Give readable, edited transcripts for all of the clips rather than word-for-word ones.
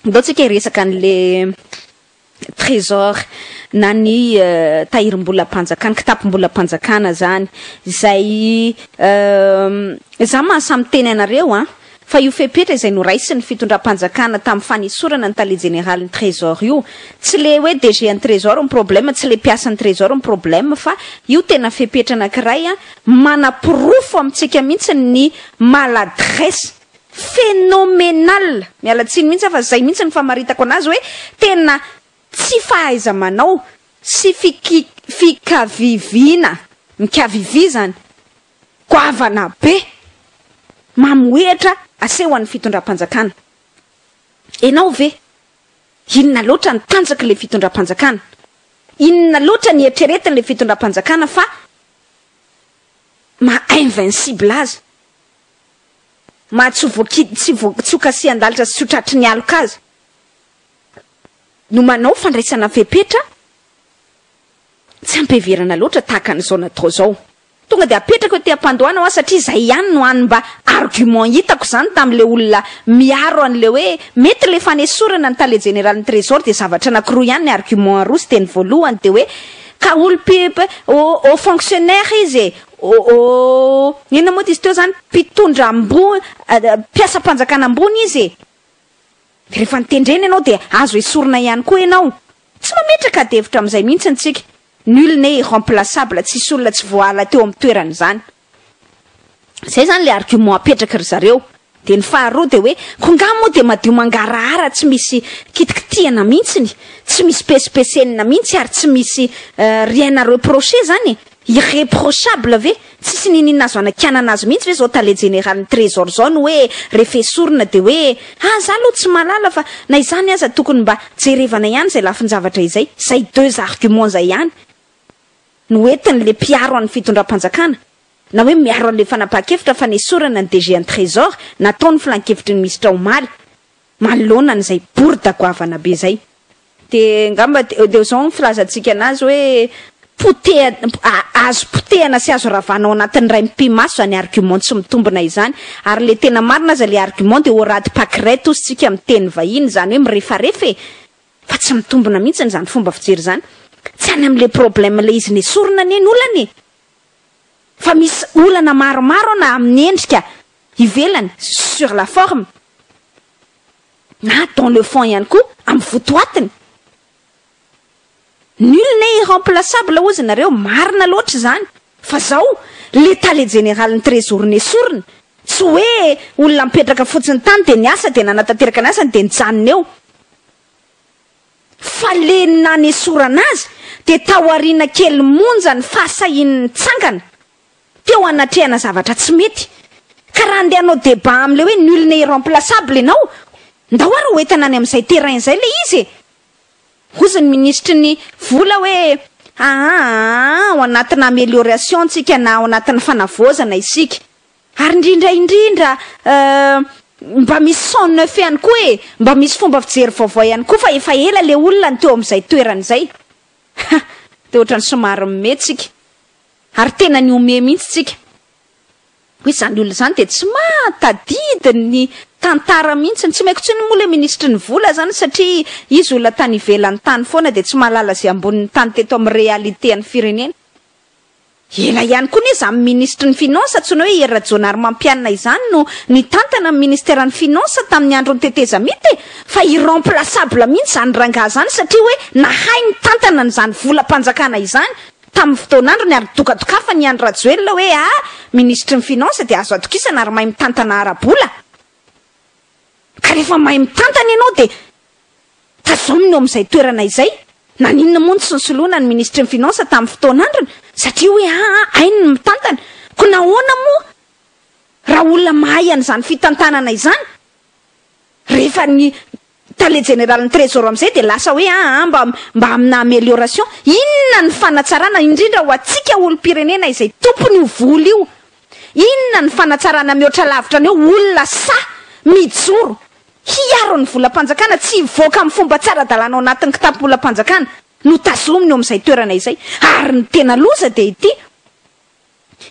Ndaotsika resaka an'le trésor na ny tahirim-bolam-panjakana, kitapom-bolam-panjakana zany izay za mahasamy teny anareo fa io fepetra izay noraisiny fitondram-panjakana tamin'ny fanisorana ny tale général ny trésor io tsy le hoe DG ny trésor ny problème, tsy le mpiasa ny trésor ny problème, fa io tena fepetra anankiray manapirofo amintsika mihitsy ny maladresse phénoménal, mialatsiny mihitsy fa zay mihitsy ny famaritako anazy hoe tena tsy fahaiza manao sy fikavivina mikavivizany goavana be mamoetra aseho an'ny fitondram-panjakana. Enao ve inona loatra ny tanjaky le fitondram-panjakana, inona loatra ny eritreretiny le fitondram-panjakana fa invincible azy, tsy kasi andalitra sy tratry ny aloka azy no manao fandraisana fepetra tsy ampeverana loatra tahaka an'izao natao zao. Tonga de apetraka eo am-pandohana satria zay ihany no hany mba argument hitako zany tam'le olona miaro an'le hoe mety le fanesorana ny tale général ny trésor de zavatra anankiroa ihany ny argument aroa sy teny voalohany de hoe ka olo au fonctionnaire izy inona moa izy teo zany mpitondra ambony mpiasa mpanjakana ambony izy de rehefa nitendreny ianao de azo esorina ihany koa ianao, tsy mametraka devitra am'izay mihitsy antsika. Nul n'est irremplaçable, tsisy olona tsy voala teo amin'ny toerany zany. Zay zany le argument apetraka ry zareo. De ny faharoa de hoe kongamo de madio mangarahara, tsy misy kitikitiana mihitsy, tsy misy pesipesena mihitsy ary tsy misy rien à reprocher zany, irréprochable ve, tsisy ninina azo anakianana azy mihitsy ve zao tale général ny trésor zao no hoe rehefa esorina de hoe za aloha tsy malala fa na izany aza tokony mba jerevana ihany zay lafin-javatra izay. Zay deux arguments zay ihany no entiny le mpiaro an'ny fitondram-panjakana na hoe miaro an'le fanapahan-kevitra fa nesorana ny DG ny trésor nataony filan-kevitry ny ministra omaly manoloana n'izay bourda goavana be zay. De ngamba de zao ny filazantsika anazy hoe azo potehana sy azo ravanao anatin'ny ray mpimaso zany argument tsy mitombina izany, ary le tena marina aza le argument de orady pakret ositsika miteny vahiny zany hoe mirefarefa fa tsy mitombina mihitsy zany fomba fijery zany. Tsy any am'le problème le izy nesorina ny olany fa misy olana maromaro na amin'ny endrika ivelany sur la forme na dans le fond ihany koa amin'ny votoatiny. Nul n'est irremplaçable ozy nareo, marina loatra zany fa zao l'état le général ny trésor nesorina tsy hoe olona mipetraka fotsiny tany de niasa de nanatanteraka ny asany de nijanona eo fa le nanesorana azy de taoriana kely monja ny fahasahin'ny tsangana teo anatrehana zavatra tsy mety. Ka raha andehanao débat am'le hoe nul n'est irremplaçable ianao ndao ary ho entana any am'izay terrain zay le izy hozy ny ministre ny vola hoe ao anatina amélioration tsika na ao anatin'ny fanavozana isika ary indrindra mba misy 109 ihany koa mba misy fomba fijery vaovao ihany koa fa efa ela le olona ny teo am'izay toerany zay de ohatrany somary mimetsika ary tena ny ome mihitsy tsika hoe zany olona zany de tsy matadidy ny tantara mihitsy, tsy maiko tsiny moa le ministre ny vola zany satria izy olona tany ivelan'ny tany foana de tsy mahalala zay ambonin'ny tany teto amin'ny réalité an'ny firenena. Ela ihany koa izy amin'ny ministre ny finance tsy hoe erajonary mampianina izany no ny tantana amin'ny ministère ny finance tamin'ny andro ny teteza mity fa irremplaçable mihitsy zany rangaha zany satria hoe nahay ny tantana n'izany volam-panjakana izany tamin'ny fotoan'andro ny ary dokadokafa ny andro rajoelona hoe ministre ny finance de azo atokisana ary mahay mitantana ara-bola. Ka rehefa mahay mitantana ianao de tazominy eo amin'izay toerana izay na ninona moa tsy nisoloana ny ministre ny finance tamin'ny fotoan'androny satria hoe ainy ny mitantana ko nahoana moa raha olona mahay an'izany fitantanana izany rehefa ny tale général ny trésor am'izay de lasa hoe mba amina amélioration. Inona ny fanatsarana indrindra ho atsika olo-pirenena izay tompony io vola io, inona ny fanatsarana mihoatra lavitra an'eo olona mijoro hiaro ny volam-panjakana tsy hivoaka amin'ny fomba tsara dalana ao anatin'ny kitapo volam-panjakana no tazominy eo amin'izay toerana izay. Ary ny tena loza de ity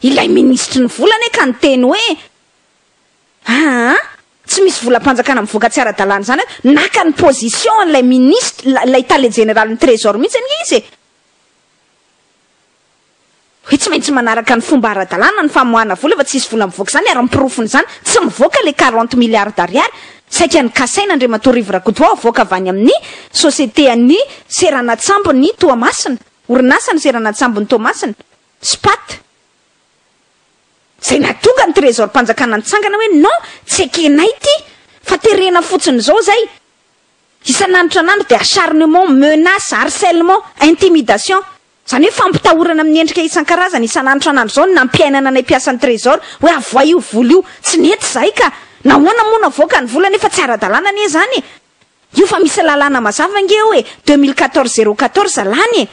ilay ministre ny volany ka ny teny hoe tsy tsy misy volam-panjakana mivoaka tsy ara-dalàna zany naka ny position an'ilay ministre lay tale général ny trésor mihitsy ny izy hoe tsy maintsy manaraka ny fomba ara-dalàna ny famoahana vola fa tsy misy vola mivoaka zany ary-pirofony zany tsy mivoaka le 40 milliards d'ariary saika ny kasaina Andriamatorivo Rakotoa avoaka avy any amin'ny société any Seranatsambo ny Toamasina orinasa ny Seranatsambo ny Toamasina SPAT zay natonga ny trésor mpanjakana nitsangana hoe non tsy ekenay ty fa terena fotsiny zao zay isan'andro tranandro de acharnement menace harcèlement intimidation zany hoe fampitahorana amin'ny endrika isan-karazany isan'andro tranandro zao nampiainana anay mpiasan'ny trésor hoe avoa io vola io tsy nety zay ka nahoana moa navoaka ny vola nefa tsy ara-dalàna anie zany io fa misy lalàna mazava nge hoe 2014-014 lany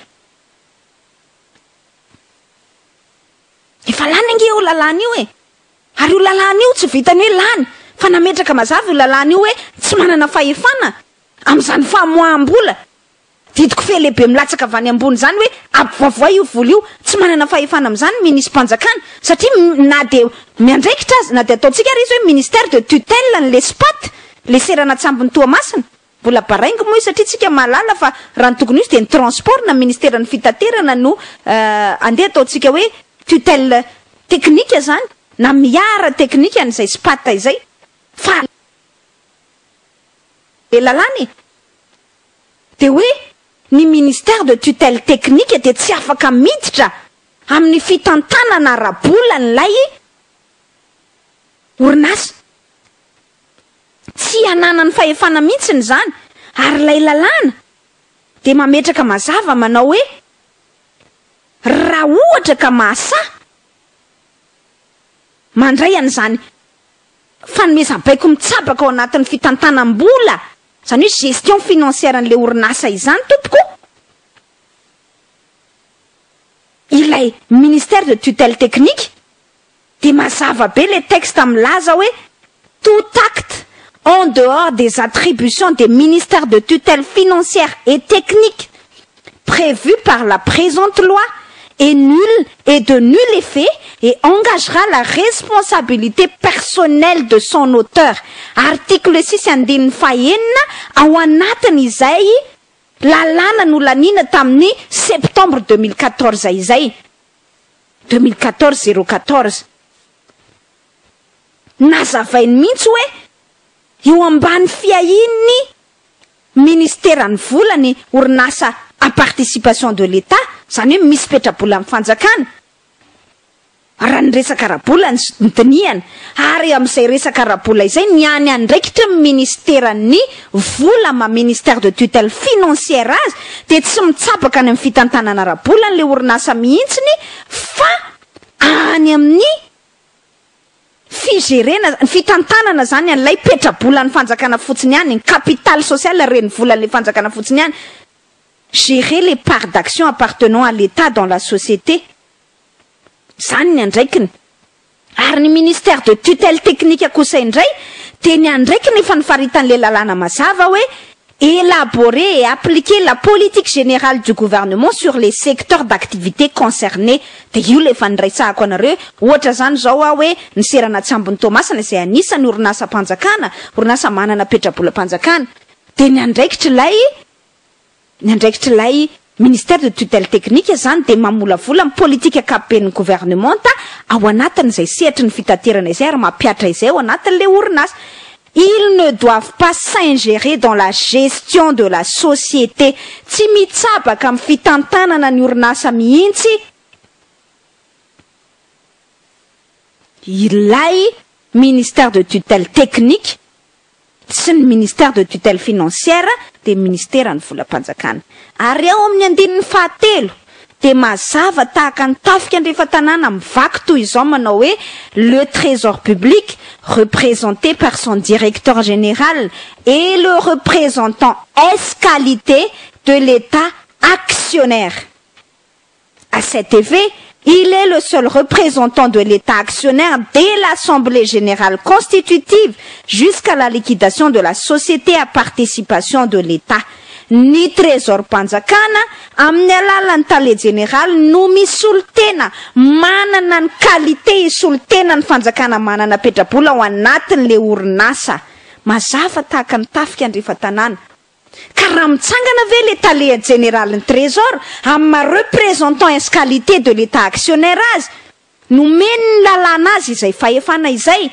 efa lany nge io lalàna io ary io lalàna io tsy vitany hoe lany fa nametraka mazava io lalàna io hoe tsy manana fahefana am'izany famoaham-bola didiko fe lehibe milatsaka avany ambony zany hoe avoavoa io vola io tsy manana fahefana am'izany ministre mpanjakana satria na de miandraikitra azy na de ataontsika ary izy hoe ministère de tutelle n'le SPAT le Seranatsambo ny Toamasina mbola baraingo moa io satria tsika malala fa raha ny tokony izy de ny transport na ministère ny fitaterana no andeha ataontsika hoe tutelle technique zany na miara technique an'izay SPAT izay fa le lalàny de hoe ny ministère de tutelle technique de tsy afaka miditra amin'ny fitantanana ara-bola n'lay orinasa tsy ananany fahefana mihitsiny zany ary lay lalàna de mametraka mazava manao hoe raha ohatra ka mahasa mandray an'izany fanomezam-baiko mitsabaka ao anatin'ny fitantanam-bola zany hoe gestion financière an'le orinasa izany tompoko ilay ministère de tutelle technique de mazava be le texte milaza hoe tout acte en dehors des attributions des ministères de tutelle financière et technique prévus par la présente loi est nul et de nul effet et engagera la responsabilité personnelle de son auteur. Article 6 andininy fahenina ao anatin'izay lalàna nolanina tamin'ny septembre 2014 izay 2014-014 nazavainy mihitsy hoe eo ambany fiahin'ny ministère ny volany orinasa à participation de l'État zany hoe misy petrabola amin'ny fanjakana raha ny resaka rabola ny dinihana ary amin'izay resaka rabola izay niany andraikitra ministère ny vola ma ministère de tutelle financière azy de tsy mitsabaka any amin'ny fitantanana rabola n'le orinasa mihitsiny fa any amin'ny figérena fitantanana zany an'ilay petrabola ny fanjakana fotsiny any ny capital social reny vola ny fanjakana fotsiny any gérer les parts d'action appartenant à l'État dans la société zany ny andraikiny ary ny ministère de tutelle technique kosa indray de ny andraikiny efa nifaritan'le lalàna mazava hoe élaborer et appliquer la politique générale du gouvernement sur les secteurs d'activité concernés de io le efa niraisahako anareo ohatra zany zao hoe ny Seranatsambo ny Toamasina izay anisany orinasa mpanjakana orinasa manana petrabola mpanjakana de ny andraikitra lay ministère de tutelle technique zany de mamolavola amin'ny politika ankapobeny gouvernementa ao anatin'izay sehatry ny fitaterana izay ary mampiatra izay ao anatin'le orinasa. Ils ne doivent pas s'ingérer dans la gestion de la société. Tsy mitsabaka amin'ny fitantanana ny orinasa mihitsy ilay ministère de tutelle technique sy ny ministère de tutelle financière de ministère ny volam-panjakana. Ary ao amin'ny andininy fahatelo de mazava tahaka ny tafika andrefa tanàna mivaky toy izao manao hoe le trésor public représenté par son directeur général et le représentant escalité de l'État actionnaire. À cet effet, il est le seul représentant de l'État actionnaire dès l'Assemblée générale constitutive jusqu'à la liquidation de la société à participation de l'État. Ny trésor mpanjakana amin'ny alalan'ny tale général no misoltena manana ny qualité isoltena ny fanjakana manana petrabola ao anatin'le orinasa mazava tahaka ny tafika andrefa tanàna. Ka raha mitsangana ve l'état général ny trésor amin'ny représentant escalité de l'état actionnaire azy, nomeny ny lalàna azy izay fahefana izay,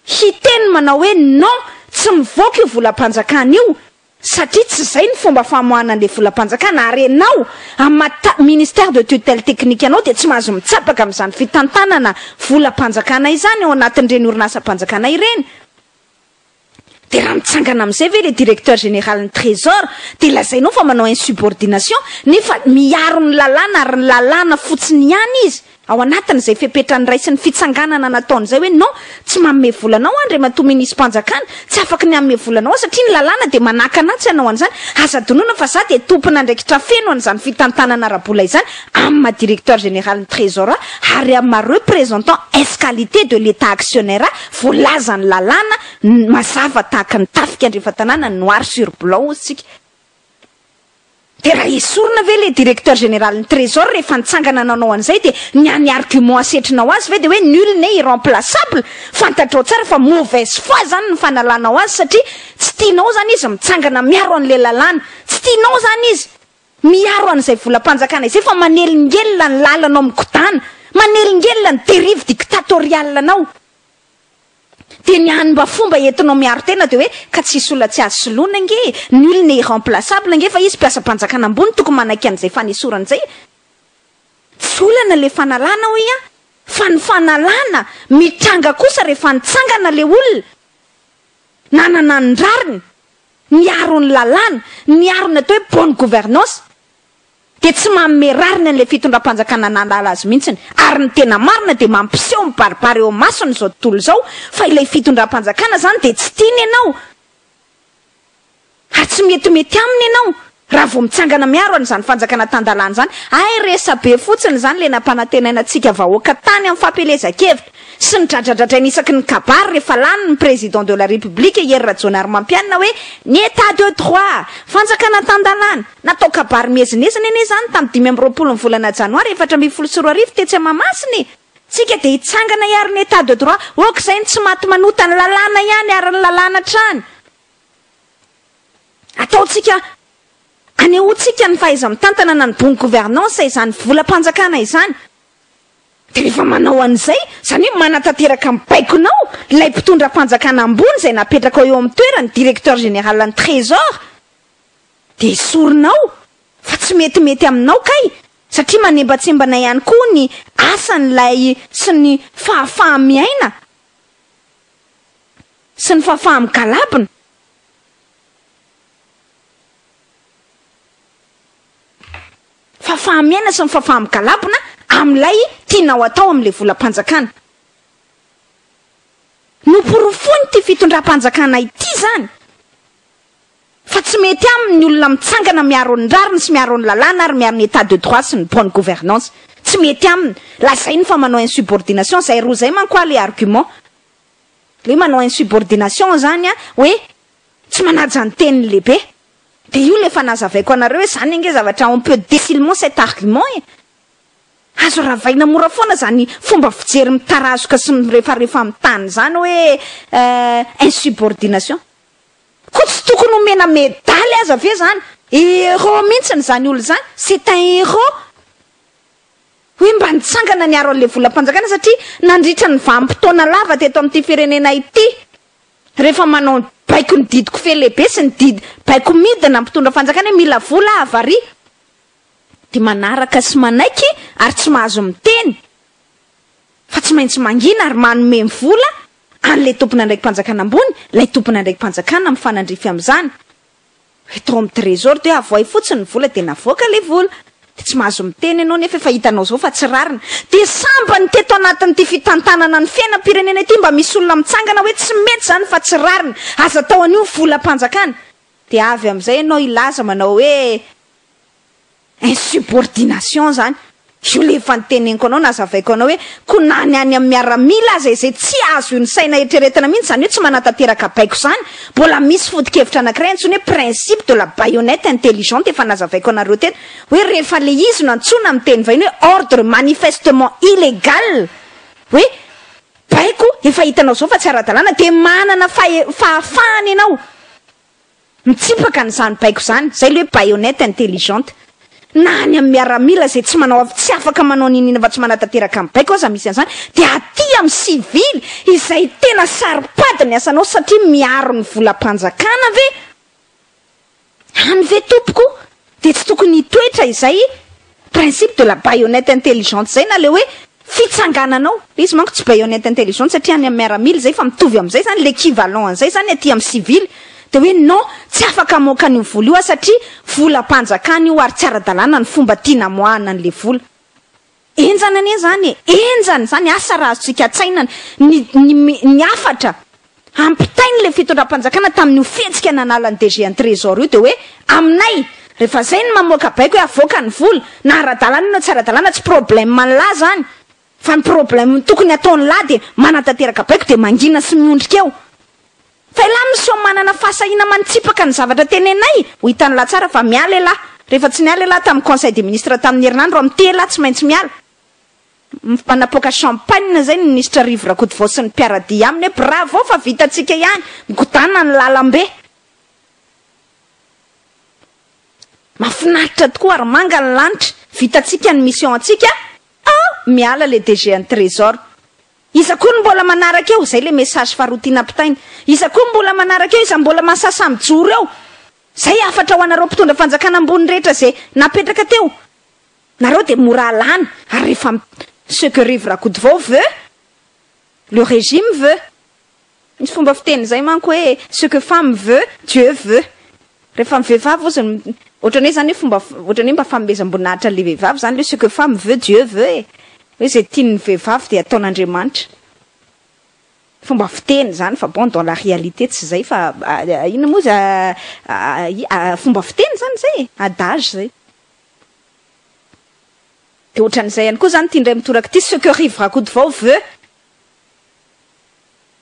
hiteny manao hoe non, tsy mivoaka io volam-panjakana io, satria tsy zay ny fomba famoahana an'le volam-panjakana, ary ianao amin'ny ministère de tutelle technique anao dia tsy mahazo mitsapaka amin'izany fitantanana volam-panjakana izany ao anatin'ireny orinasa-panjakana ireny. Dia raha mitsangana amin'izay ve le directeur général ny trésor dia lazainao fa manao insubordination, nefa miaro ny lalàna ary ny lalàna fotsiny ihany izy ao anatin'izay fepetrany ray sy ny fitsanganana nataon'izay hoe non, tsy manome volanao andre matoa minisy-mpanjakana, tsy afaka ny hanome volanao satria ny lalàna dia manaka anatsy ianao an'izany. Aza donoina fa za dia tompona ndraikitra feno an'izany fitantanana arabola izany amin'ny directeur général ny trésor ary amin'ny représentant escalité de l'état actionnaire voalaza ny lalàna mazava tahaka ny tafika andrefa tanàna noir sur blanc sika. Dia raha esorina ve le directeur général ny trésor rehefa nitsangana nanao an'izay dia ny argument asetrinao azy ve dia hoe nul n'est irremplaçable, fantatrao tsara fa mauvaise foi zany ny fanalanao azy satria tsy tianao zany izy mitsangana miaro an'le lalàna, tsy tianao zany izy miaro an'izay volam-panjakana izay fa manelingelina ny lalanao mikodana, manelingelina ny dérive dictatoriale anao. Dia ny hanimba fomba entinao miaro tena dia hoe ka tsisy olona tsy azo soloina nge, nul n'est irremplaçable nge, fa izy mpiasa-panjakana ambony tokony manaiky an'izay fanesorana izay. Tsy olana le fanalana hoe fa ny fanalana mitranga kosa rehefa nitsangana le olona nanana ny rariny, niaro ny lalàna, niaro ny atao hoe bonne gouvernance, dia tsy manome rariny an'le fitondram-panjakana nalala azy mihitsiny. Ary ny tena marina dia mampiseho mibaribary eo masony izao tontolo izao fa ilay fitondram-panjakana zany dia tsy tiany ianao ary tsy metimety aminy ianao raha vao mitsangana miaro an'izany fanjakana tandalana zany. Ay resa be fotsiny zany le nampanantenaina antsika vahoaka tany amin'ny fampelezan-kevitra sy ny dradradradrainy isaky ny kabary rehefa lany ny président de la république Jeannot Ramambazafy hoe ny état de droit, fanjakana tandalana natao kabary miezinezina ene zany tamin'ny 2020 ny volana janoary 2024 tetsy Mahamasina. Tsika dia hitsangana iary ny état de droit, okizay tsy maty manota ny lalàna ihany ary ny lalàna trany. Ataotsika anehoantsika ny fahaiza mitantana na ny bonne gouvernance izany volam-panjakana izany. Dia rehefa manao an'izay, zany hoe manatanteraka mibaikonao ilay mpitondram-panjakana ambony izay napetraka eo amin'ny toerany directeur général ny trésor, dia esorinao fa tsy metimety aminao kay, satria manembatsembana ihany koa ny asan'ilay sy ny fahafahamiaina sy ny fahafahamgalabina. Fahafahamiaina sy ny fahafahamgalabina amin'ilay tianao atao amin'ilay volam-panjakana. Noporofony ty fitondram-panjakana ity zany, fa tsy mety aminy olona mitsangana miaro ny rariny sy miaro ny lalàna ary miaro ny état de droit sy ny bonne gouvernance. Tsy mety aminy. Lazainy fa manao insubordination, zay roa zay manko le argument. Le manao insubordination zany hoe tsy manaja ny teniny lehibe. Dia io le fanazavaiko anareo hoe zany ange zavatra on peut décilement cet argument azo ravaina mora foana zany fomba fijery mitarazoka sy mirefarefa amin'ny tany zany hoe insubordination. Ko tsy tokony homena medaly aza ve zany? Héros mihitsiny zany olo zany, c'est un héros. Hoe mba nitsangana niaro an'le volam-panjakana satria nandritra ny vanim-potoana lava teto amin'ity firenena ity. Rehefa manao baiko ny didiko fe lehibe sy ny didy baiko midina mpitondra fanjakana mila vola avari. Dia manaraka sy manaiky ary tsy mahazo miteny. Fa tsy maintsy mangina ary manome vola an'ilay tompona ndraiky mpanjakana ambony, ilay tompona ndraiky mpanjakana mifanandrify amin'izany. Eto amin'ny trésor dia avoay fotsiny ny vola dia navoaka ilay vola. Dia tsy mahazo miteny ianao nefa efa hitanao zao fa tsy rarina. Dia samba ny teto anatin'ity fitantanana ny fiainam-pirenena ity mba misy olona mitsangana hoe tsy mety zany fa tsy rarina. Aza tao an'io volam-panjakana. Dia avy amin'izay ianao ilaza manao hoe insubordination zany. Io le efa niteneniko anao nazavaiko anao hoe konany any amin'ny miaramila aza izay tsy azo io ny saina eritreretina mihitsy, zany hoe tsy manatanteraka baiko zany. Mbola misy fodi-kevitra anankiray antsony hoe principe de la baïonnette intelligente efa nazavaiko anareo tena hoe rehefa le izy no antsona amin'ny teny vahiny hoe ordre manifestement illégal, hoe baiko efa hitanao zao fa tsy ara-dalàna de manana fahafahany ianao mitsipaka n'izany baiko zany zay le hoe baïonnette intelligente na any amin'ny miaramila zay tsy manao tsy afaka manao ninina fa tsy manatanteraka amin'ny baiko aza misy an'izany de aty amin'ny civily izay tena saripady ny asanao satria miaro ny volam-panjakana ve any ve tompoko de tsy tokony hitoetra izay principe de la baïonnette intelligente zay na le hoe fitsangananao izy manko tsy baïonnette intelligente satria any amin'ny miaramila zay fa mitovy amin'izay zany l'équivalent an'izay zany aty amin'ny civily de hoe non tsy afaka moka an'io vola io satria volam-panjakana io ary tsy ara-dalàna ny fomba tiana moahana an'le vola enjana anie zany enjana zany asa raha azontsika tsainana ny afatra ampitainy le fitondram-panjakana tamin'io fihetsika nanala ny DG ny trésor io de hoe aminay rehefa zay ny mamoaka baiko hoe avoaka ny vola na ara-dalàna io na tsy ara-dalàna tsy problème manlahy zany fa ny problème tokony ataony lahy de manatanteraka baiko de mangina sy miondrika eo fa ilahy misy manana fahasahina manitsipaka ny zavatra tenenay ho hitany lahy tsara fa miala elahy rehefa tsy niala elahy tamin'ny conseil des ministres tamin'ny herinandro amin'ny te lahy tsy maintsy miala manapoka champagne zay ny ministre Rivo Rakotovao sy ny mpiaradia aminy hoe bravo fa vitatsika ihany migodana ny lalambe mafinaritra tokoa ary manga ny lanitra vitatsika ny mission atsika miala le DG ny trésor iza koa ny mbola manaraka eo zay le message faharotiana pitainy iza koa mbola manaraka eo iza mbola masasa mijoro eo zay afatra ho anareo mpitondra fanjakana ambony rehetra zay napetraka teo nareo de mora alana ary rehefa ce que Rivo Rakotovao veut le régime veut misy fomba fiteny zay manko hoe ce que femme veut Dieu veut rehefa mivehivavy ozany ohatrany hoe zany hoe fomba ohatrany hoe mba famebezam-boninahitra le vehivavy zany le ce que femme veut Dieu veut hoe zay tiany vehivavy de ataon'Andriamanitra fomba fiteny zany fa bon dans la réalité tsy zay fa ina moa fomba fiteny zany zay adage zay de ohatran'izay ihany koa zany tiandray mitoraka ty ce que Rivo Rakotovao veut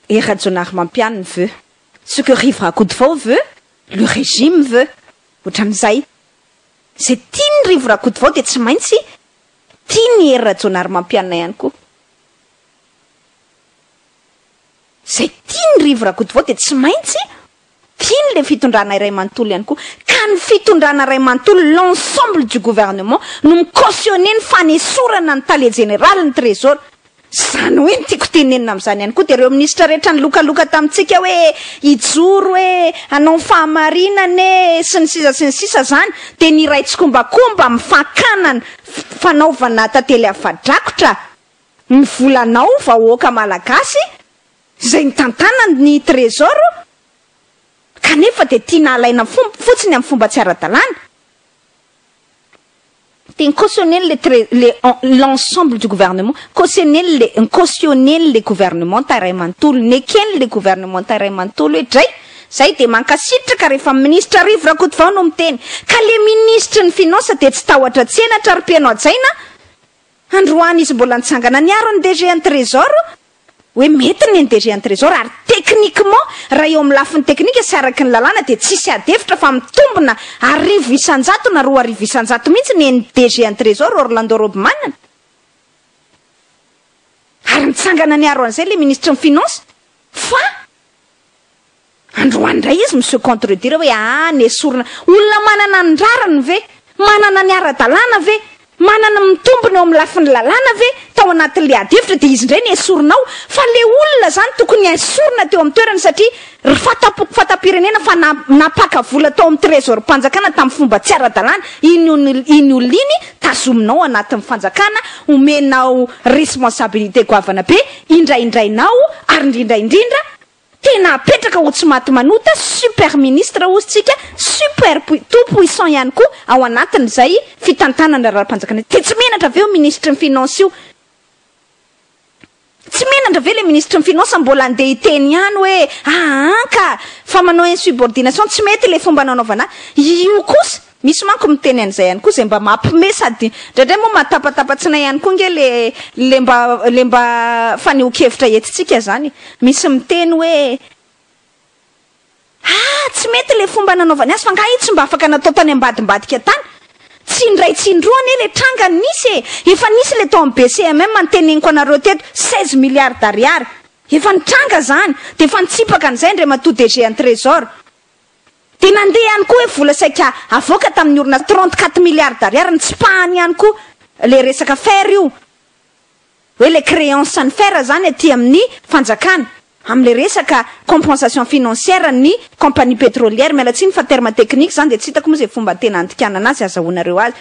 et Jeannot mampianiny veut ce que Rivo Rakotovao veut le régime veut ohatran'izay zay tiany Rivo Rakotovao de tsy maintsy tiany Jeannot mampianina ihany koa zay tiany Rivo Rakotovao de tsy maintsy tiany le fitondrana iray manontolo ihany koa ka ny fitondrana iray manontolo l'ensemble du gouvernement no micautionné ny fanesorana ny tale général ny trésor zany hoe ny tiako tenenina amin'izany ihany koa de ireo ministra rehetra ny lokaloka tamintsika hoe ijoro hoe anao fahamarinane sy ny sisa zany de ny ray tsikombakomba mifankanana fanaovana tantely avadrakotra ny volanao vahoaka malagasy zay ny tantana ny trésor kanefa de tiana alaina fotsiny amin'ny fomba tsy ara-dalàna de cautionner l'ensemble du gouvernement cautionner le gouvernement iray manontolo nekeny le gouvernement iray manontolo hoe dray zay de mankasitraka rehefa ministre Rivo Rakotovao no miteny ka le ministre ny finance de tsy tahotra tsenatra ary mpianao ajaina androany izy mbola nitsangana niaro ny DG ny trésor hoe mety ny DG ny trésor ary techniquement raha eo amin'ny lafiny teknika sy araky ny lalàna de tsisy adefitra fa mitombona 1,100 na 2,100 mihitsy ny DG ny trésor Orlando Robemanana ary nitsangana niaro an'izay le ministre ny finance fa androany indray izy monsieur contredire hoe nesorina olona manana ny rarany ve manana ny ara-dalàna ve manana mitombona eo amin'ny lafiny lalàna ve tao anatin'le adefitra de izy indray ny esorinao fa le olona zany tokony esorina teo amin'ny toerany satria fatapirenena fa napaka vola tao amin'ny trésor mpanjakana tamin'ny fomba tsy ara-dalàna iny olona iny tazominao anatin'ny fanjakana omenao responsabilité goavana be indraindrainao ary indrindraindrindra tena apetraka ho tsy maty manota super ministre ozytsika super tout puissant ihany koa ao anatin'izay fitantanana raha-panjakana de tsy menatra aveo ministre ny finance io tsy menatra ve le ministre ny finance mbola andeha hiteny ihany hoe ka fa manao insubordination tsy mety le fomba nanaovana io kosa misy manko miteny an'izay ihany koa zay mba mampime sady ndraindray moa matapatapatsinay ihany koa nge le mba faneho-kevitra etitsika zany misy miteny hoe tsy mety le fomba nanaovany azy fa nga io tsy mba afaka natao tany ambadimbadika tany tsy indray tsy indroany le trangany nisy efa nisy le tao amin'ny BCMM manteneniko anareo teto 16 milliards d'ariary efa nitranga zany de efa nitsipaka an'izay ndray mato DG an trésor de nandeha ihany koa hoe vola saika avoaka tamin'ny orina 34 milliards d'ariary nitsipahany ihany koa le resaka fer io hoe le créance ny fer zany aty amin'ny fanjakana am'le resaka compensation financière ny compagnie pétrolière mialatsiny fa terme technique zany de tsy hitako moa zay fomba tena andikanana azy azahoanareo azy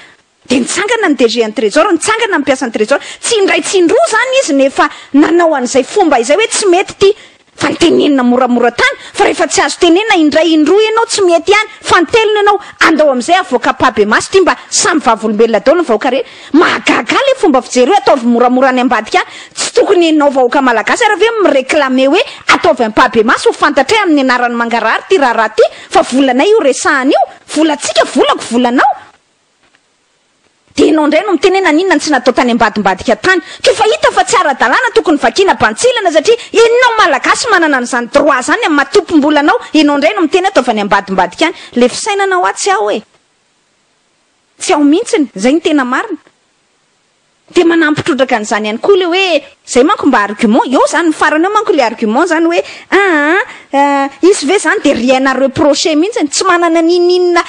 de nitsangana ny DG an trésor nitsangana ny mpiasan'ny trésor tsy indray tsy indroa zany izy nefa nanao an'izay fomba izay hoe tsy mety ty fa nitenenina moramora tany fa rehefa tsy azo tenenina indray indroa ianao tsy mety ihany fa nitelona ianao andao am'izay avoaka pabe masy ty mba samy vavolombelona daolo ny vahoaka rehetra mahagaga le fomba fijery hoe ataovy moramora any ambadika any tsy tokony enao vahoaka malagasy raha ve mireklame hoe ataovy amin'ny pabe masy ho fantatra amin'ny anarany mangarary ty raharaha ty fa volanay io resahany io volatsika volako volanao de enao ndray no mitenena ninona tsy natao tany ambadimbadika tany ke fa hita fa tsy ara-dalàna tokony vakina bantsilana satria enao malagasy manana an'izany droit zany amin'ny matompom-bolanao enao ndray no mitena ataovy any ambadimbadika any le fisainanao atsy aho e tsy ao mihitsiny zay ny tena marina de manampitrodraka an'izany ihany koa le hoe zay manko mba argument eo zany mifarany eo manko le argument zany hoe izy ve zany de rien à reprocher mihitsy tsy manana ninina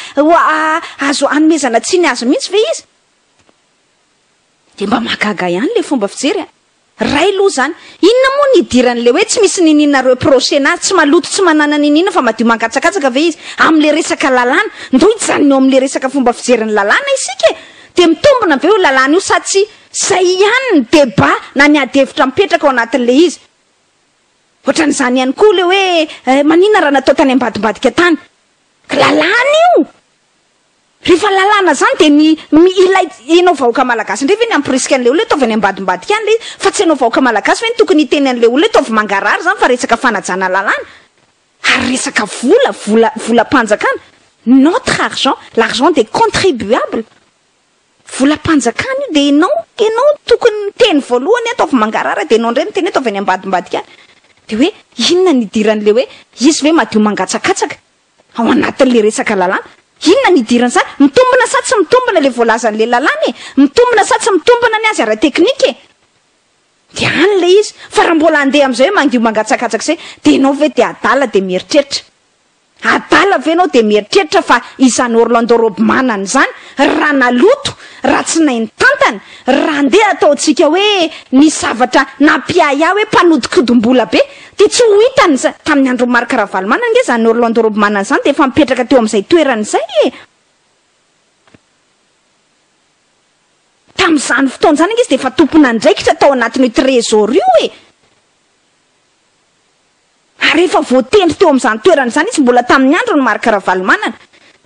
azo anomezana tsy ny azo mihitsy ve izy de mba mahagaga ihany le fomba fijery ray loha zany inona moa nidiran'le hoe tsy misy ninina reprocher na tsy maloto tsy manana ninina fa madio mangatsakatsaka ve izy am'le resaka lalàna ndo hijanony eo am'le resaka fomba fijeryn'ny lalàna isika de mitombona ve ho lalàna io sa tsy zay ihany ny débat na ny adevitra mipetraka ao anatin'le izy ohatran'izany ihany koa le hoe manina raha natao tany ambadimbadika tany lalàna io rehefa lalàna zany de ilay enao vahoaka malagasy ndray ve ny ampirisika an'le olona ataovy any ambadimbadika any le izy fa tsy enao vahoaka malagasy ve ny tokony hiteny an'le olona ataovy mangarary zany fa resaka fanajana lalàna ary resaka volam-panjakana notre argent l'argent des contribuables volam-panjakana io de enao tokony teny voalohany ataovy mangarary de enao ndray miteny ataovy any ambadimbadika any de hoe inona nidiran'le hoe izy ve madio mangatsakatsaka ao anatin'le resaka lalàna inona nidirany zany mitombona sa tsy mitombona le voalazan'le lalàna e mitombona sa tsy mitombona ny azy ara teknika e de any le izy fa raha mbola andeha am'izay hoe mandio mangatsakatsaka zay de enao ve de adala de mieritreritra adala ve enao de mieritreritra fa izany Orlando Robemanany zany raha naloto raha tsy nainy tantana raha andeha ataotsika hoe ny zavatra nampiaya hoe mpanodikodombola be de tsy ho hitany tamin'ny andro Marc Ravalomanana nge zany Orlando Robemanany zany de efa mipetraka teo am'izay toerany zay e tam'izany fotoana zany nge izy de efa tompona ndraikitra tao anatin'io trésor io e ary efa voatendry teo am'izany toerany zany izy mbola tamin'ny andro ny Marc Ravalomanana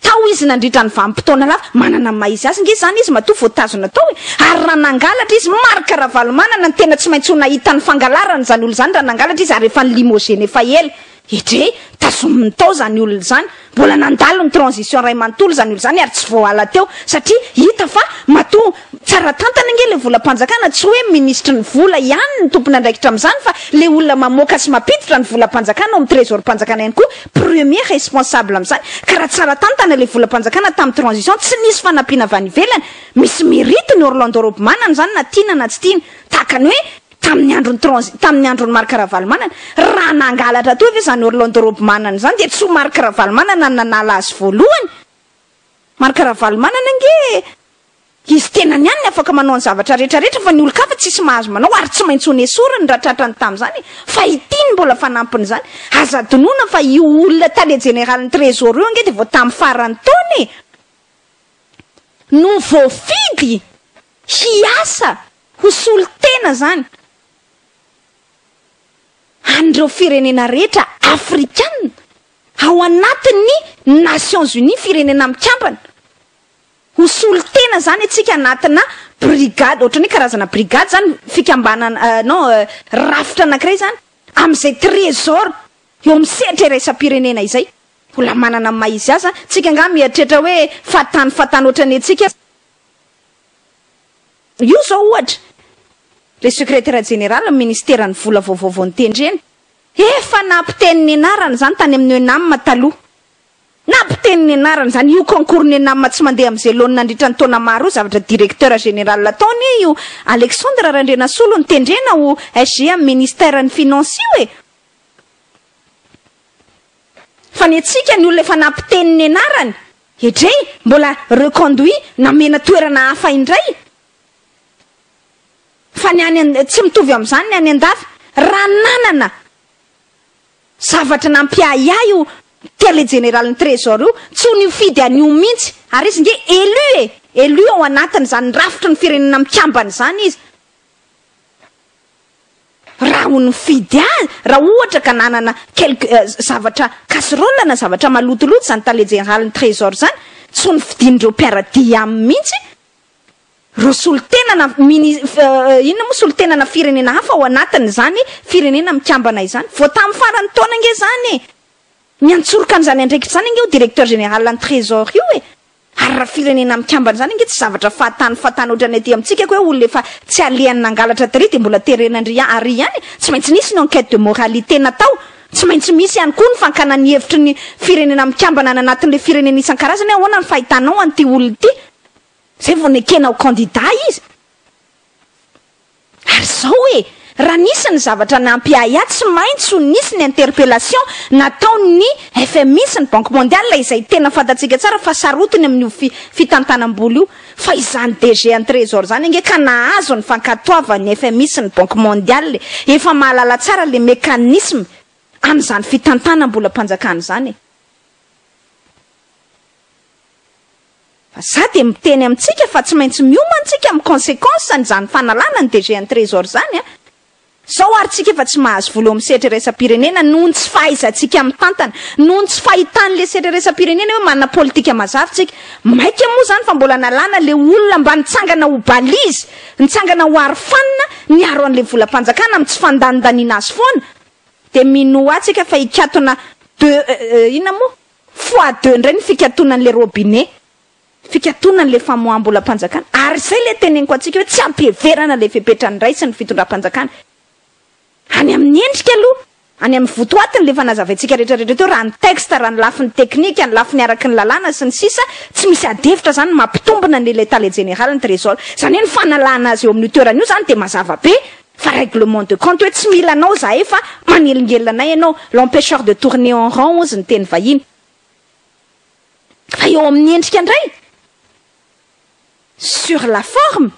tao izy nandritra ny vanim-potoana lafa manana maizy azy nge zany izy matoa voatazona tao e ary raha nangalatra izy Marc Ravalomanana ny tena tsy maintsy ho nahita ny fangalarany zany olo zany raha nangalatra izy ary efa ny limogeny efa ela etre tazominy tao zany olona zany mbola nandalo ny transition ray manontolo zany olo zany ary tsy voala teo satria hita fa matoa tsara tantana nge le volam-panjakana tsy hoe ministra ny vola ihany ny tompona andraikitra am'izany fa le olona mamoaka sy mapiditra ny volam-panjakana ao amin'ny trésor-panjakana ihany koa premier responsable am'izany ka raha tsara tantana le volam-panjakana tamin'ny transition tsy nisy fanampiana avy any ivelany misy mérite ny Orlando Robemanana zany na tiana na tsy tiana tahakany hoe tamin'ny androny Marc Ravalomanana raha nangalatra teo ve zany Orlando Robemanana zany de tsy ho Marc Ravalomanana nanala azy voalohany Marc Ravalomanana nge izy tena ny any afaka manao ny zavatra rehetrarehetra fa ny olo-kafa tsisy mahazo manao ary tsy maintsy ho nesorany raha tratrany tam'izany fa itiny mbola fanampiny zany aza donoina fa io olona tale général ny trésor io nge de vao tamin'ny farany taona e no voafidy hiasa ho solitena zany andreo firenena rehetra afrikana ao anatin'ny Nations Unies firenena mikambana ho solitena zany atsika anatina brigade ohatrany karazana brigade zany fikambanana rafitra anankiray zany am'izay trésor eo amin'ny sehatra iraisam-pirenena izay mbola manana maizy azy tsika nga mieritreritra hoe fatany ohatrany atsika io zao ohatra le secrétaire général ministère ny vola vaovao ny tendreny efa nampiteniny anarany zany tany amin'ny ONAM taloha nampiteniny anarany zany io concours ny anamma tsy mandeha am'izay loany nandritra ny taona maro zavatra directeur général ataony io Alexandre Randrenasolo ny tendrena ho SG amin'ny ministère ny financier hoe fa ny atsika ny olona efa nampiteniny anarany edray mbola reconduit namena toerana hafa indray fa ny any tsy mitovy am'izany ny any andafy raha nanana zavatra nampiaya io tele général ny trésor io tsy ho nifidy an'io mihitsy ary izy nge élu ao anatiny zany rafitra ny firenena mikambana zany izy raha ho nifidy azy raha ohatra ka nanana quelque zavatra casserole na zavatra malotoloto zany tele général ny trésor zany tsy ho nifidin'ireo mpiaradia aminy mihitsy ro solitenana inona moa solitenana firenena hafa ao anatiny zany firenena mikambana izany vo tamin'ny farany taona nge zany miantsoroka an'izany andraikitra zany nge ho directeur général ny trésor io e ary raha firenena mikambana zany nge tsy zavatra fahatany ohatrany aty amintsika ko hoe olona efa tsy alehan'ny nangalatra tary de mbola terenandry ary ihany tsy maintsy nisy ny enquête de moralité natao tsy maintsy misy ihany koa ny fankanany hevitry ny firenena mikambana anatin'le firenena isan-karazany ahoana ny fahitanao an'ity olona ity zay vao nekenao candidat izy ary zao hoe raha nisy ny zavatra nampiaya tsy maintsy ho nisy ny interpellation nataony FMI sy ny banque mondiale izay tena fantatsika tsara fa sarotiny amin'ny fitantanam-bola io fa izany DG ny trésor zany nge ka nahazo ny fankatoavany FMI sy ny banque mondiale efa mahalala tsara le mécanisme an'izany fitantanam-bola mpanjakany zany fa za de miteny amintsika fa tsy maintsy miomantsika amin'ny conséquence n'izany fanalana ny DG ny trésor zany a zao ary tsika efa tsy mahazo vola amin'ny setra resa-pirenena nohony tsy fahaizantsika amin'ny tantana nohony tsy fahitan'le setra resa-pirenena hoe manana politika mazava tsika maika moa zany fa mbola nalana le olona mba nitsangana ho balizy nitsangana ho arofanina niaro an'le vola mpanjakana amin'ny tsy fandanindaniana azy foana de minoa tsika fa ikatona inona moa fois 2 indray ny fikatonan'le robinet fikatonan'le famoaham-bola mpanjakana ary zay le teneniko atsika hoe tsy ampiheverana le fepetrany ray sy ny fitondram-panjakana any amin'ny endrika aloha any amin'ny votoatiny le fanazavaintsika rehetrarehetra teo raha ny texte raha ny lafiny teknika ny lafiny araky ny lalàna sy ny sisa tsy misy adevitra zany mampitombona ny l'état général ny trésor zany hoe ny fanalana azy eo amin'ny toerana io zany de mazava be fa règlement de compte hoe tsy mila anao za efa manelingelina anay ianao l'empêcheur de tourner en rond ozy ny teny vahiny fa eo amin'ny endrika indray sur la forme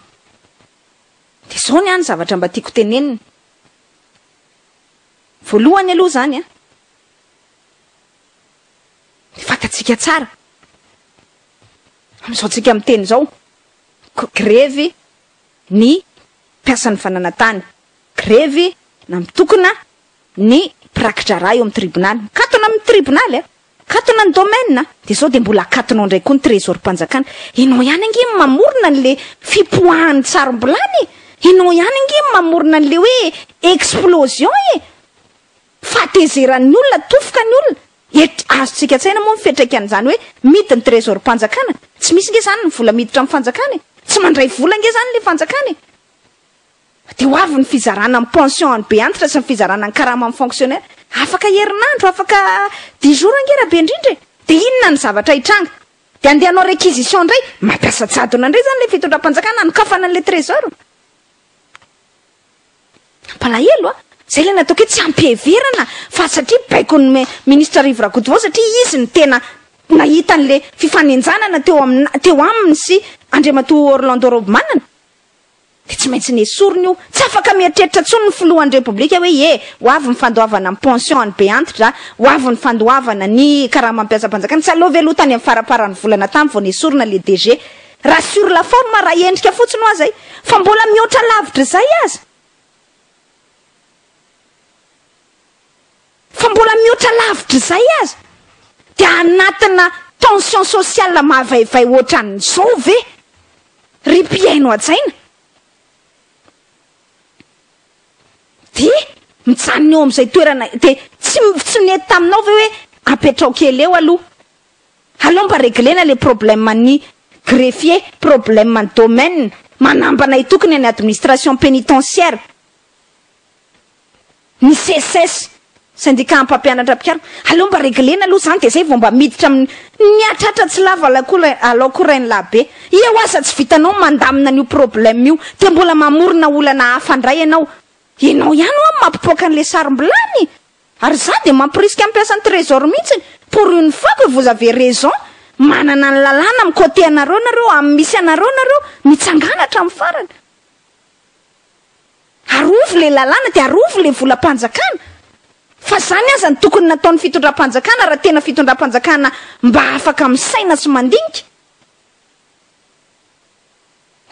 de zao ny any zavatra mba tiako tenenina voalohany aloha zany a fatatsika tsara am'izao tsika miteny zao grevy ny mpiasan'ny fananatany grevy na mitokona ny prakitra raha eo amin'ny tribonaly katona amin'ny tribonaly katona ny domaine de zao de mbola akatonao ndray koa ny trésor mpanjakana ianao ihany ange mamorona n'le fipoahany tsarom-bolany ianao ihany ange mamorona n'le hoe explosion fatezeran'ny olona tofoka ny olona azotsika tsaina moa mifetraka an'izany hoe mity ny trésor mpanjakana tsy misy nge zany ny vola miditra amin'ny fanjakana tsy mandray vola nge zany le fanjakana de ho avy ny fizarana amin'ny pension any be antitra sy ny fizarana ny karama amin'ny fonctionnaire afaka herinandro afaka 10 jours angera be indrindra de inona ny zavatra hitranga de andehanao réquisition indray mampiasa jadona indray zany le fitondram-panjakana anokafana an'le trésor palahelo zay le natao hoe tsy ampiheverana fa satria baikony ministre Rivrakoto vao satria izy ny tena nahita an'le fifanenjanana teo aminy sy Andriamatoa Orlando Robemanana de tsy maintsy nesoriny io tsy afaka mieritreritra tsony ny filohan'ny republika hoe ho avy ny fandoavana ny pension any be antitra ho avy ny fandoavana ny karama mampiasa mpanjakana tsy aleo velotany amin'ny faraparany volana tamy vao nesorina le DG raha sur la forme raha endrika fotsiny ho azay fa mbola mihoatra lavitra zay azy fa mbola mihoatra lavitra zay azy de anatina tension sociale mahavaivay ohatran'izao ve ry mpiaino atsaina de mijanona eo am'izay toerana de tsy nety taminao ve hoe apetrao kely eo aloha mba réglena le problème ny greffier problème ny domaine manambana itokony any administration pénitentiaire ny CSS syndicat mpampianatra mpiaro aloha mba reglena aloha zany de zay vao mba miditra miatratra tsy lava alakorainy labe ia oasa tsy vitanao mandamina an'io problème io de mbola mamorona olana hafa ndray ianao ihany ho mampipoaka an'le sarimbolany ary za de mampirisika ampiasan'ny trésor mihitsy pour une fois que vous avez raison manana ny lalàna amin'ny côté anareo nareo amin'ny misy anareo nareo mitsanganatra amin'ny farany arovy le lalàna de arovy le volam-panjakana fa zany aza ny tokony nataon'ny fitondram-panjakana raha tena fitondram-panjakana mba afaka misaina sy mandinika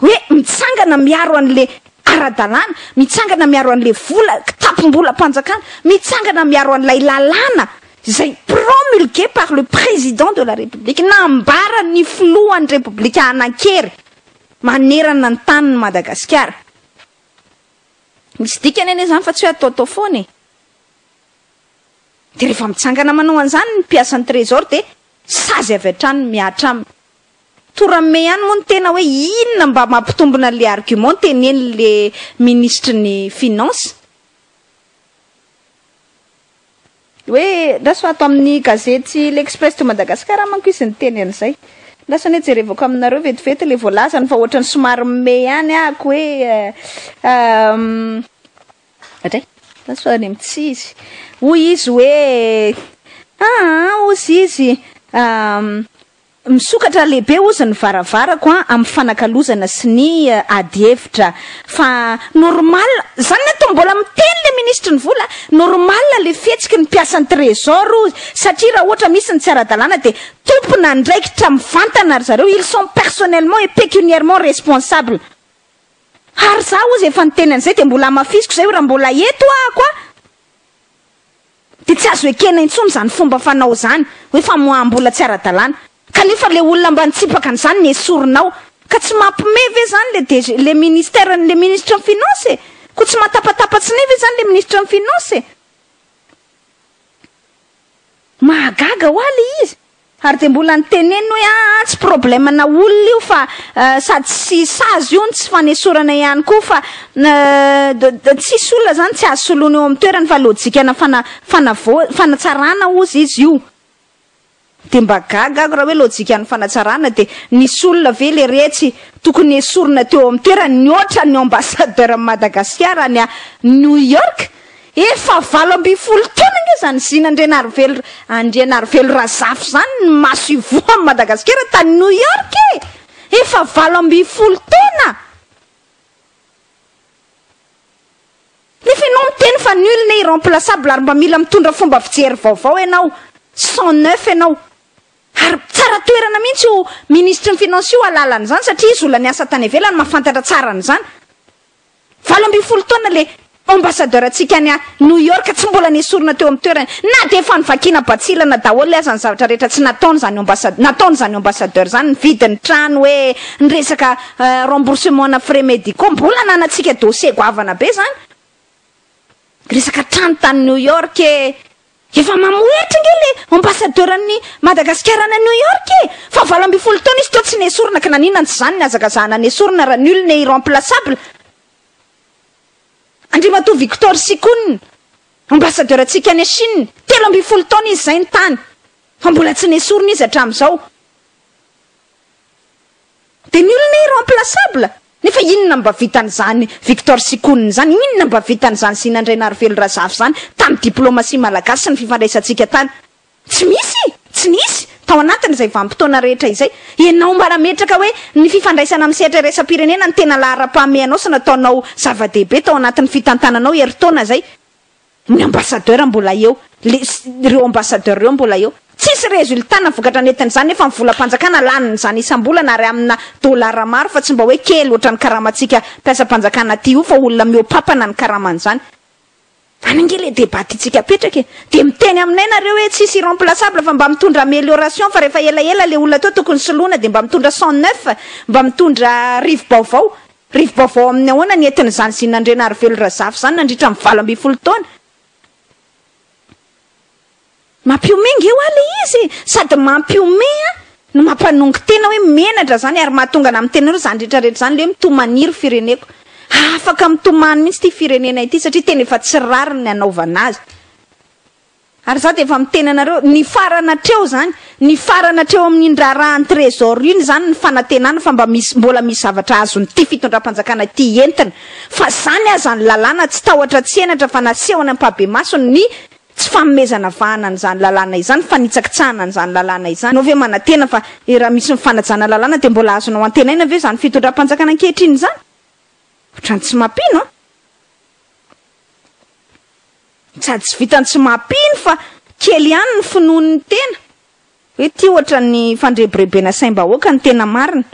hoe mitsangana miaro an'le ara-dalàna mitsangana miaro an'le vola tapom-bolam-panjakana mitsangana miaro an'ilay lalàna izay promulgué par le président de la république nambara ny filohan'ny république anan-kery manerana ny taniny Madagasikara misy dikany ane zany fa tsy hoe ataotao foana de rehefa mitsangana manao an'izany ny mpiasan'ny trésor de sazy avy hatrany miatra aminy torame ihany moa ny tena hoe inona mba mampitombona le argument teneny le ministre ny finance hoe lasa ato amin'ny gazety l'Express de Madagasikara manko izy ny teny an'izay lasa ny jerevako aminareo vetivety le voalazany fa ohatrany somary me ihany ako hoe atray lasa any amitsy izy hoy izy hoe ozy izy misokatra lehibe ozy ny varavarako amin'ny fanakalozana sy ny adihevitra fa normal zany neto mbola miteny le ministre ny vola normal le fihetsiky ny mpiasan'ny trésor ozy satria raha ohatra misy ny tsy ara-dalàna de tompona ndraikitra mivantana ry zareo ils sont personnellement et pécuniairement responsables ary za ozy efa niteny an'izay de mbola mafisiko zay hoe raha mbola eto ako de tsy azo ekena intsony zany fomba fanao zany hoe fa moambola tsy ara-dalàna kanefa le olona mba nitsipaka an'izany ny esorinao ka tsy mampimeve zany le ministère le ministre ny finance ko tsy matapatapatsy neve zany le ministre ny finance mahagaga ho aly izy ary de mbola niteneny hoe tsy problème na olona io fa sady sy sazy io tsy fanesorana ihany koa fa tsisy olona zany tsy azo soloana eo amin'ny toerany fa lojikana fanatsarana ozy izy io de mba gagago raha hoe lojika ny fanatsarana de nisy olona ve le retsy tokony esorina teo amin'ny toerany ny oatra ny ambassadeur Madagasikara any a New York efa 20 taona nge zany zinandrenarivelo Raharaha zany maso ivoa amin'ny Madagasikara tany New York efa 20 taona nefa ianao miteny fa nul n'est irremplaçable ary mba mila mitondra fomba fijery vaovao ianao 109 ianao ary tsara toerana mihitsy io ministre ny finance io alalany zany satria izy olany asa tany ivelany mahafantatra tsara n'izany 20 taona le ambassadeur atsika any a New York tsy mbola nesorina teo amin'ny toerany na de efa nivakina batsilana daholo aza ny zavatra rehetra tsy nataony zany ambassadeur zany ny vidiny trano hoe ny resaka remboursement na frais médicaux mbola nanatsika dossier goavana be zany resaka trano tany New York efa mamoetra nge le ambassadeur ny Madagasikara na New York fa 20 taona izy teo tsy nesorina ka nanina tsy zany ny azakazahana nesorina raha nul n'est irremplaçable Andriamatoa Victor Sikoun ambassadeur atsika any Chine 13 taona izy zay ny tany fa mbola tsy nesorina izy hatramin'izao de nul n'est irremplaçable nefa inona mba vitan'izany Victor Sikoun zany inona mba vitan'izany Zinandrenarivelo Raharaha zany tamin'ny diplomatie malagasy sy ny fifandraisantsika tany tsy nisy tao anatin'izay vanim-potoana rehetra izay ianao mba rametraka hoe ny fifandraisana amin'ny sehatra iraisam-pirenena ny tena lahara-pameanao sy nataonao zava-dehibe tao anatin'ny fitantananao heritona zay ny ambassadeur mbola eo ireo ambassadeur reo mbola eo tsisy résultat navokatra netin'izany nefa mivolam-panjakana laniny zany isam-bolana ary amina dolara maro fa tsy mba hoe kely oatra ny karamatsika mpiasa-panjakana ty io fa olona miopapana ny karaman'izany anange le débat itsika petraka de miteny aminay nareo hoe tsisy irremplaçable fa mba mitondra amélioration fa rehefa elaela le olona teo tokony soloana de mba mitondra 109 mba mitondra rivo baovao amin'ny ahoana ny entin'izany Zinandrenarivelo Raharaha zany nandritra amin'ny 20 taona mampiomenge eo ale izy sady mampiome no mampanongo tena hoe menatra zany ary mahatonga na amin'ny tenareo zany rehetrarehetra zany le mitomaniry fireneko afaka mitomany mihitsy ty firenena ity satria tena efa tsy rary ny anaovana azy Ary za de efa mitena anareo ny farana treo zany, ny farana treo amin'ny ndrarahany trésor iny zany ny fanantenana fa mbola misy zavatra azony ty fitondram-panjakana ty entina. Fa zany aza ny lalàna tsy tahotra tsy enatra fa nasehona ampabemasony ny tsy fanomezana vahana an'izany lalàna izany fa nitsakitsahana an'izany lalàna izany. Nao ve manantena fa raha misy mifanajana lalàna de mbola azonao antenaina ve zany fitondram-panjakana ankehitriny zany? Ohatrany tsy mampino sady tsy vitany tsy mampino fa kely ihany ny finoany tena hoe ty ohatra ny fandrebirebena saim-bahoaka ny tena marina,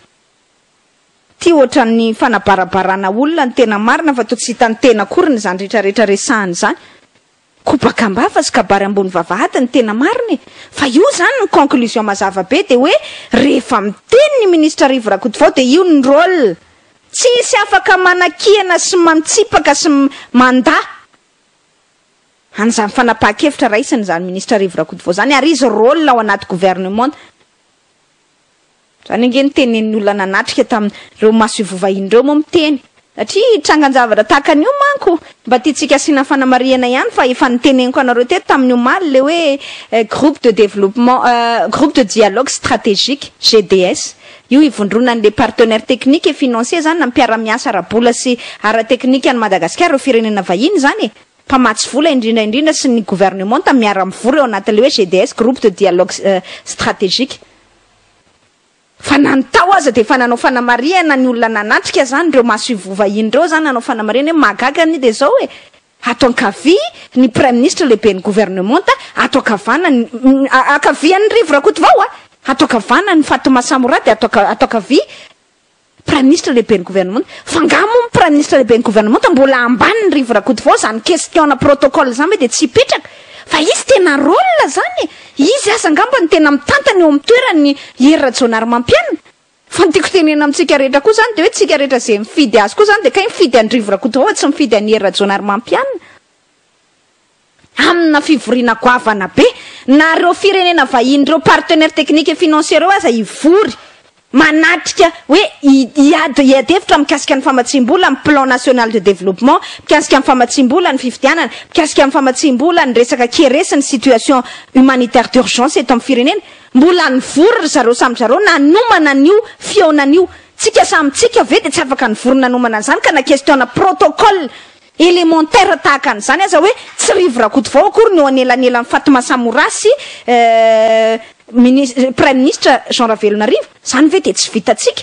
ty ohatra ny fanabarabarana olona ny tena marina fa to tsy hitany tena akory ny zany rehetrarehetra resahany zany. Kopakamba fa sy kabary ambony vavahady ny tena marina fa io zany ny conclusion mazava be de hoe rehefa miteny ny ministra Rivo Rakotovao de io ny rôle, tsisy afaka manakihana sy mamitsipaka sy manda an'izany fanapahan-kevitra raisiny zany ministra Rivo Rakotovao zany ary izy rôle ao anaty gouvernement. Zany ange ny tenen'ny olona nanatrika tamin'ireo maso ivovahiny-dreo moa miteny satria trangan-javatra tahaka an'io manko mba tiatsika asina fanamariana ihany fa efa niteneniko anareo teto tamin'ny omaly le hoe groupe de développement groupe de dialogue stratégique GDS. Io ivondronan'le partenaire technique et financier zany na mpiara-miasa arabola sy ara-teknika any Madagasikara reo firenena vahiny zany mpamatsy vola indrindra sy ny gouvernement miara-mivory eo anatin'le hoe GDS groupe de dialogue stratégique. Fa nanotao aza de fa nanao fanamariana ny olona nanatrika zany reo maso ivovahiny-reo zany nanao fanamariana hoe magagany de zao hoe ato ankavy ny premier ministre lehibe ny gouvernement ato akavana akavian'ny Rivo Rakotovao ato akavana ny Fatoma Samora de ato akavy premier ministre lehibe ny gouvernement. Fa ngamo ny premier ministre lehibe ny gouvernement mbola ambany ny Rivo Rakotovao zany question na protocole zany hoe de tsy hipetraka fa izy tena rôle zany izy aza ngamba ny tena mitantana eo amin'ny toerany Herra Jeannot Ramampianina. Fa ny tiako tenena amintsika rehetra koa zany de hoe tsika rehetra zay mifidy azy koa zany de kay mifidy an'ny Rivo Rakotovao tsy mifidy an'ny Herra Jeannot Ramampianina. Amina fivoriana goavana be na reo firenena vahiny reo partenaire technique et financier reo aza ivory manatrika hoe hiadevitra mikasika ny famatsim-bola ny plan national de développement, mikasika ny famatsim-bola ny fifidianana, mikasika ny famatsim-bola ny resaka keresy ny situation humanitaire d'urgence eto amin'ny firenena. Mbola ny vory zareo samy zareo nanomana an'io fionan'io. Tsika samy tsika ve de tsy afaka nivorona nanomana an'izany ka na questionna protocole élémentaire tahaka an'izany aza hoe tsy Rivo Rakotovao akory no anelanelan'ny Fatoma Samora sy premier ministre Jean Ravelonarivo zany ve de tsy vitatsika.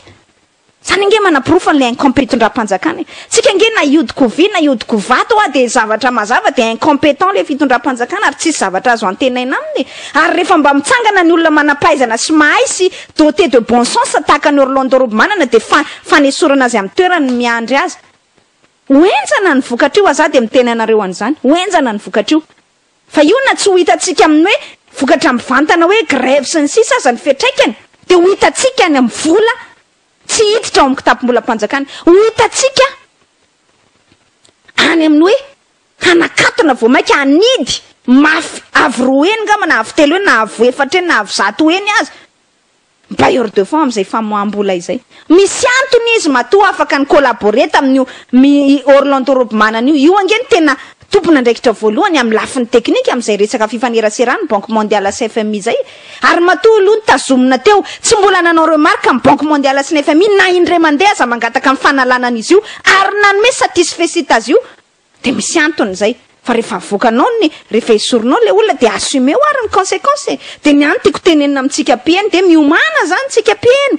Zany nge manaprofo an'le incompétendram-panjakana. Tsika nge na iodiko vy na iodiko vato de zavatra mazava de incompétent le fitondram-panjakana ary tsisy zavatra azo antenaina aminy. Ary rehefa mba mitsangana ny olona manampaizana sy mahay sy doté de bon sens tahaka ny Orlando Robo manana de fanesorana azy amin'ny toerany miandry azy. Oenjana ny vokatrio aza de mitena anareo an'izany. Oenjana ny vokatrio. Fa io na tsy ho hitatsika amin'ny hoe vokatra mivantana hoe grève sy ny sisa aza ny fiatraikany de ho hitatsika any amin'ny vola tsy hiditra ao amin'ny kitapom-bolam-panjakana. Ho hitatsika any amin'ny hoe hanakatona vao maika anidy mafy avy roa eny ngamba na avy telo eny na avy efatra eny na avy zato eny azy bailleur de fonds am'izay famoaham-bola izay. Misy antony izy matoa afaka ny collaborer tamin'io Orlando Robo manana io angeny tena tompona ndraikitra voalohany amin'ny lafiny teknika am'izay resaka fifaneraserany Banque Mondiale sy FMI zay. Ary matoa aloha nitazomina teo tsy mbola nanao remarque amin'ny Banque Mondiale sy ny FMI na indray mandeha aza mangataka amin'ny fanalanana izy io ary nanome satisfecit azy io de misy antony zay. Fa rehefa avoakanao ny rehefa esorinao le olona de assume ho ary ny conséquence de ny any tiako tenenina amintsika pieno de miomana zany tsika pieno.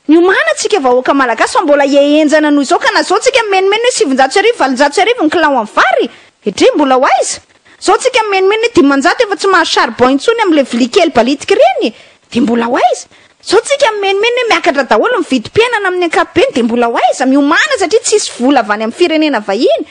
Miomana tsika vahoaka malagasy fa mbola hienjana noho izao ka na zao tsika menimeny hoe 700 arivo 400 arivo ny kilao amin'ny vary etre mbola ho aiza. Zao tsika menimeny hoe 500 efa tsy mahazo charbon intsony am'le vilia kely balitika reny de mbola ho aiza. Zao tsika menimeny hoe miakatra daholo mividy mpienana amin'ny ankapobeny de mbola ho aiza. Miomana satria tsisy vola avy any amin'ny firenena vahiny.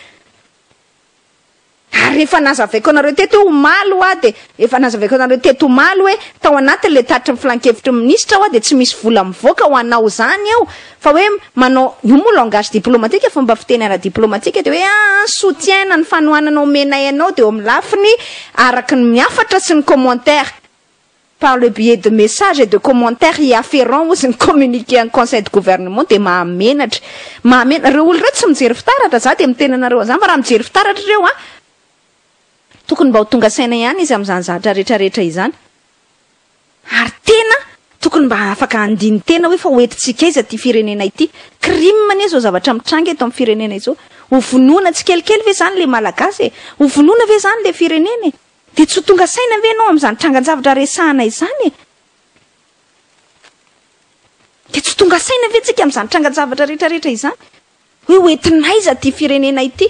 Ary efa nazavaiko anareo teto omaly de efa nazavaiko anareo teto omaly hoe tao anatin'le tatry filan-kevitry ministra de tsy misy vola mivoaka ho anao zany eo fa hoe manao io moa langage diplomatique fomba fiteny ara-diplomatique de hoe soutien ny fanohananao menay anao de eo amin'ny lafiny araky ny miafatra sy ny commentaire par le biais de messages et de commentaires y afférents ou ny communiqué en conseil de gouvernement de mahamenatra reo olo reo tsy mijery fitaratra za de mitena anareo zany fa raha mijery fitaratra reo tokony mba ho tonga saina ihany izy amin'izany zavatra rehetrarehetra izany ary tena tokony mba afaka andiny tena hoe fa hoentintsika izy aty firenena ity crime anie zao zavatra mitranga eto amin'ny firenena izao ho vonoana tsy kelikely ve zany le malagasy ho vonoana ve zany le firenena dia tsy ho tonga saina ve ianao amin'izany trangan-javatra resahana izany dia tsy ho tonga saina ve tsika amin'izany trangan-javatra rehetrarehetra izany hoe hoentinaiza aty firenena ity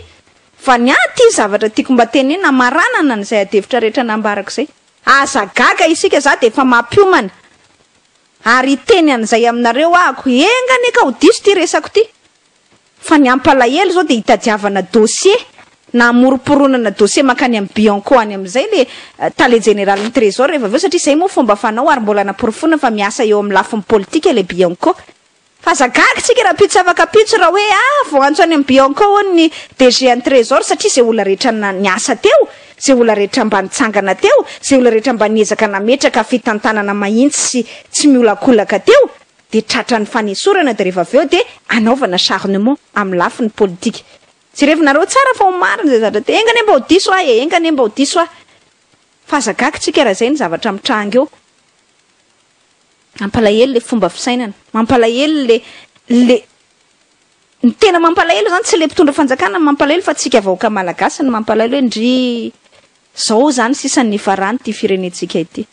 fa ny aty zavatra tiako mba tenena maranana n'izay adevitra rehetra nambarako izay aza gaga isika za dia efa mampiomana ary teny an'izay aminareo ahako engane ka ho diso ty resako ty fa ny ampalahelo zao dia hitadiavana dossier na amoroporonana dossier makany amin'ny Bianco any amin'izay le tale général ny trésor rehefa aveo satria izay moa fomba fanao ary mbola naporofona fa miasa eo amin'ny lafiny politika le Bianco fa zagaga tsika raha pitso afaka pitso raha hoe voantso any amin'ny Bianco ny DG ny trésor satria izay olona rehetra niasa teo zay olona rehetra mba nitsangana teo zay olona rehetra mba niezaka nametraka fitantanana mahitsy sy tsy miolakolaka teo dia tratra ny fanesorana dia rehefa aveo dia anaovana charnement amin'ny lafiny politika tsy revinareo tsara fa ho marina zay zavatra te engane mba ho diso engane mba ho diso fa zagaga tsika raha zay ny zavatra mitranga eo mampalahelo le fomba fisainana mampalahelo le ny tena mampalahelo zany tsy le mpitondra fanjakana mampalahelo fa tsika vahoaka malagasy ny mampalahelo hoe ndry zao zany sisan'ny farany ty firenetsika ity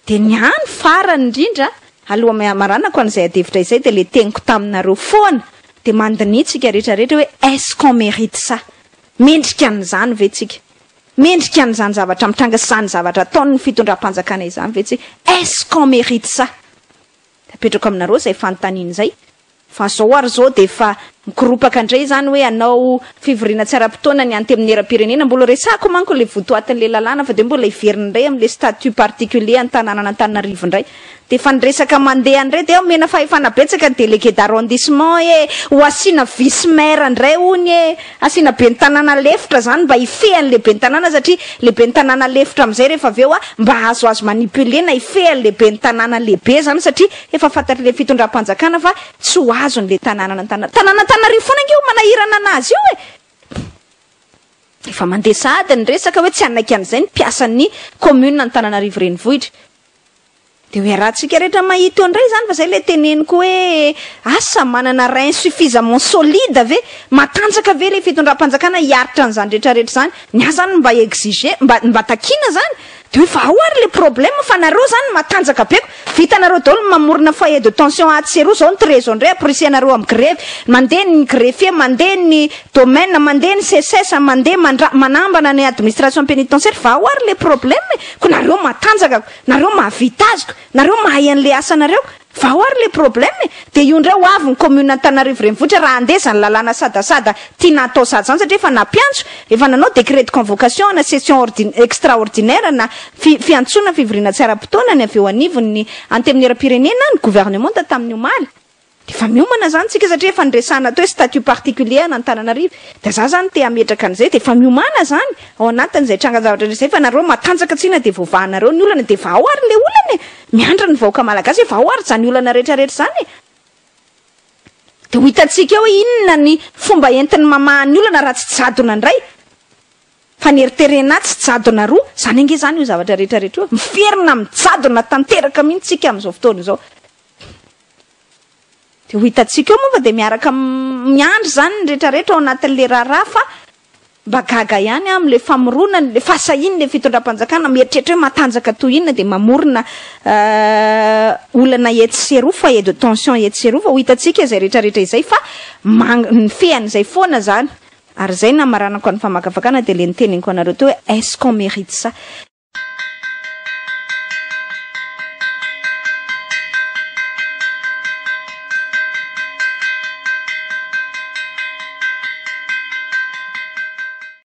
dia ny any farany indrindra aloha maranako an'izay adevitra izay dia le teniko taminareo foana dia mandinitsika rehetrarehetra hoe est-ce qu'on mérite ça mendrika an'izany ve tsika mendrika an'izany zavatra mitranga sy zany zavatra ataon'ny fitondram-panjakana izany ve tsika est-ce qu'on mérite ça da petrako aminareo zay fanontaniana izay fa zao ary zao dia efa mikoropaka indray zany hoe anao fivoriana tsy ara-potoana ny anteminera-pirenena mbola resako manko le votoatin'le lalàna fa dia mbola iverina indray amin'le statut particulier an-tanàna Antananarivo indray dia efa niresaka mandeha indray dia mena fahefana betsaka ny délégué d'arrondissement ho asiana vice maire indray hony asiana be ny tanàna lefitra zany mba ifehan'le be ny tanàna satria le be ny tanàna lefitra amin'izay rehefa aveo mba azoazo manipuler na ifehan'le be ny tanàna lehibe zany satria efa fantatry le fitondram-panjakana fa tsy ho azon'le tanàna Antananarivo foana io manahirana anazy io efa mandeha sady ny resaka hoe tsy anaiky an'izay ny mpiasan'ny commune Antananarivo renivohitra dia hoe rahantsika rehetra mahita eo indray zany fa zay le teneniko hoe asa manana rein suffisamment solide ve matanjaka ve le fitondram-panjakana hiaritra an'izany rehetrarehetra zany ny azany mba exige mba takina zany dia hoe fa ao ary le problème fa nareo zany matanjaka beko vitanareo daholo mamorona foyer de tension atseroa zao ny trésor indray aporisianareo amin'ny grève mandeha ny greffier mandeha ny domaine mandeha ny CSS mandeha manambana ny administration pénitentiaire fa ao ary le problème ko nareo matanjaka nareo mahavita azoko nareo mahay an'le asanareo fa ao ary le problème dia io indray ho avy ny commune Antananarivo renivohitra raha andesa ny lalàna sadasada tiana atao sady zany satria efa nampiantso efa nanao décret de convocation na session extraordinaire na fiantsona fivoriana tsy ara-potoana ny avy eo anivon'ny anteminera-pirenena ny gouvernement tamin'ny omaly dia efa miomana zany tsika satria efa niresahana tao hoe statut particulier na Antananarivo dia za zany te hametraka an'izay dia efa miomana zany ao anatin'izay trangan-javatra izay fa nareo matanjaka tsina dia voavahanareo ny olana dia efa ao ary le olana miandra ny vahoaka malagasy efa ao ary zany olana rehetrarehetra zany dia ho hitantsika eo inona ny fomba entiny mamahan'ny olana raha tsy jadona indray fa ny eriterena tsy jadona roa zany ange zany io zavatra rehetrarehetra io miferina mijadona tanteraka mihitsy tsika amin'izao fotoana izao dia ho hitantsika eo moa fa dia miaraka miandry zany ny rehetrarehetra ao anatin'le raharaha fa mba gaga ihany amin'le famoronany le fahasahiny le fitondram-panjakana mieritreritra hoe matanjaka toy inona dia mamorona olana etseroa foyer de tension etseroa fa ho hitantsika izay rehetrarehetra izay fa ny fehan'izay foana zany ary zay na maranako any famakafakana dia le niteneniko anareo teo hoe est-ce qu'on mérite ça